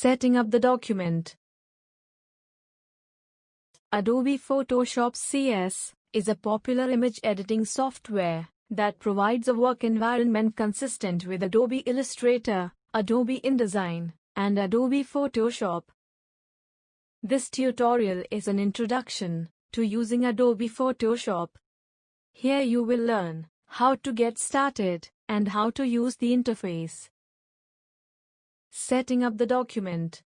Setting up the document. Adobe Photoshop CS is a popular image editing software that provides a work environment consistent with Adobe Illustrator, Adobe InDesign, and Adobe Photoshop. This tutorial is an introduction to using Adobe Photoshop. Here you will learn how to get started and how to use the interface. Setting up the document.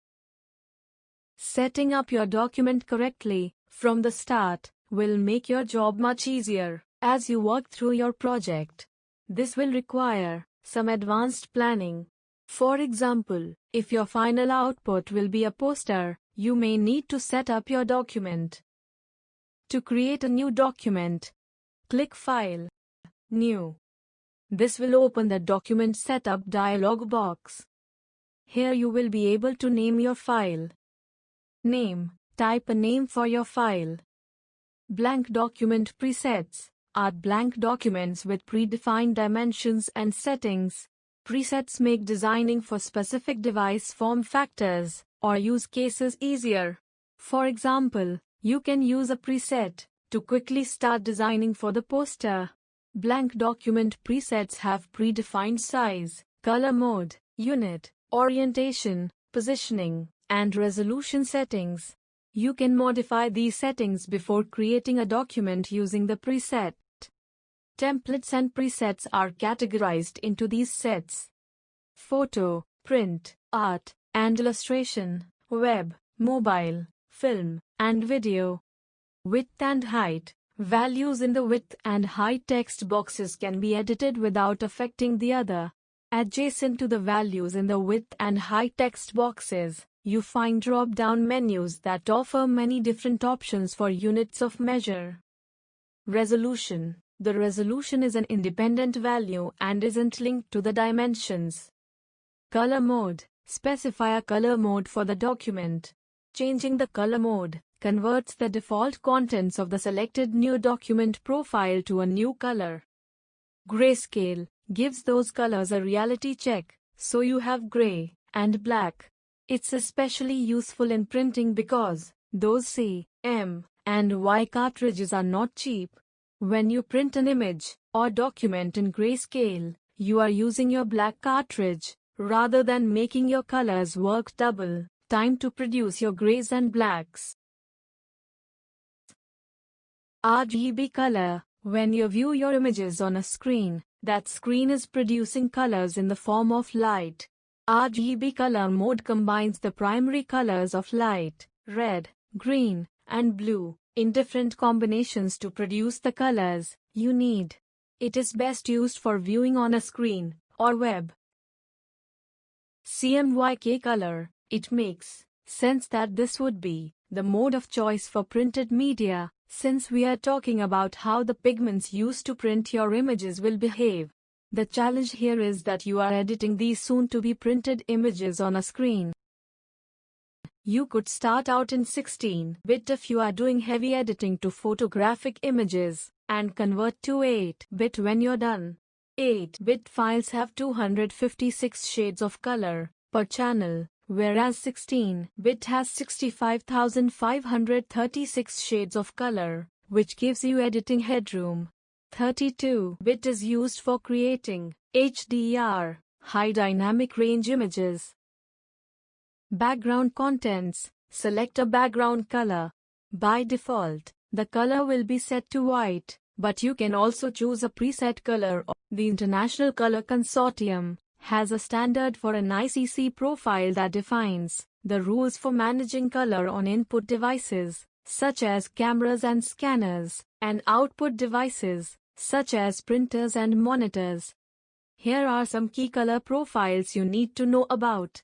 Setting up your document correctly from the start will make your job much easier as you work through your project. This will require some advanced planning. For example, if your final output will be a poster, you may need to set up your document. To create a new document, click File, New. This will open the Document Setup dialog box. Here you will be able to name your file. Name. Type a name for your file. Blank document presets are blank documents with predefined dimensions and settings. Presets make designing for specific device form factors or use cases easier. For example, you can use a preset to quickly start designing for the poster. Blank document presets have predefined size, color mode, unit, orientation, positioning, and resolution settings. You can modify these settings before creating a document using the preset. Templates and presets are categorized into these sets: photo, print, art, and illustration, web, mobile, film, and video. Width and height. Values in the width and height text boxes can be edited without affecting the other. Adjacent to the values in the width and height text boxes, you find drop-down menus that offer many different options for units of measure. Resolution. The resolution is an independent value and isn't linked to the dimensions. Color mode. Specify a color mode for the document. Changing the color mode converts the default contents of the selected new document profile to a new color. Grayscale gives those colors a reality check, so you have gray and black. It's especially useful in printing because those C, M, and Y cartridges are not cheap. When you print an image or document in grayscale, you are using your black cartridge rather than making your colors work double time to produce your grays and blacks. RGB color. When you view your images on a screen, that screen is producing colors in the form of light. RGB color mode combines the primary colors of light, red, green, and blue, in different combinations to produce the colors you need. It is best used for viewing on a screen or web. CMYK color. It makes sense that this would be the mode of choice for printed media, since we are talking about how the pigments used to print your images will behave. The challenge here is that you are editing these soon-to-be printed images on a screen. You could start out in 16-bit if you are doing heavy editing to photographic images, and convert to 8-bit when you're done. 8-bit files have 256 shades of color per channel, whereas 16-bit has 65,536 shades of color, which gives you editing headroom. 32-bit is used for creating HDR, high dynamic range images. Background contents. Select a background color. By default, the color will be set to white, but you can also choose a preset color. The International Color Consortium has a standard for an ICC profile that defines the rules for managing color on input devices, such as cameras and scanners, and output devices, such as printers and monitors. Here are some key color profiles you need to know about.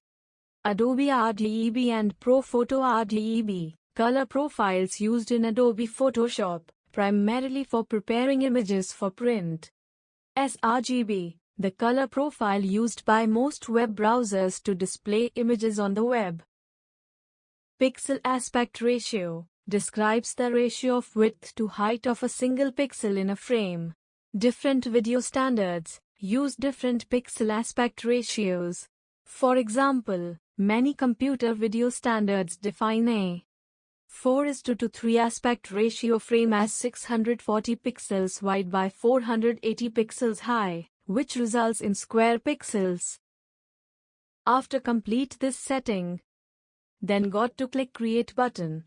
Adobe RGB and ProPhoto RGB, color profiles used in Adobe Photoshop, primarily for preparing images for print. sRGB, the color profile used by most web browsers to display images on the web. Pixel aspect ratio describes the ratio of width to height of a single pixel in a frame. Different video standards use different pixel aspect ratios. For example, Many computer video standards define a 4:3 aspect ratio frame as 640 pixels wide by 480 pixels high, which results in square pixels. After complete this setting, then got to click Create button.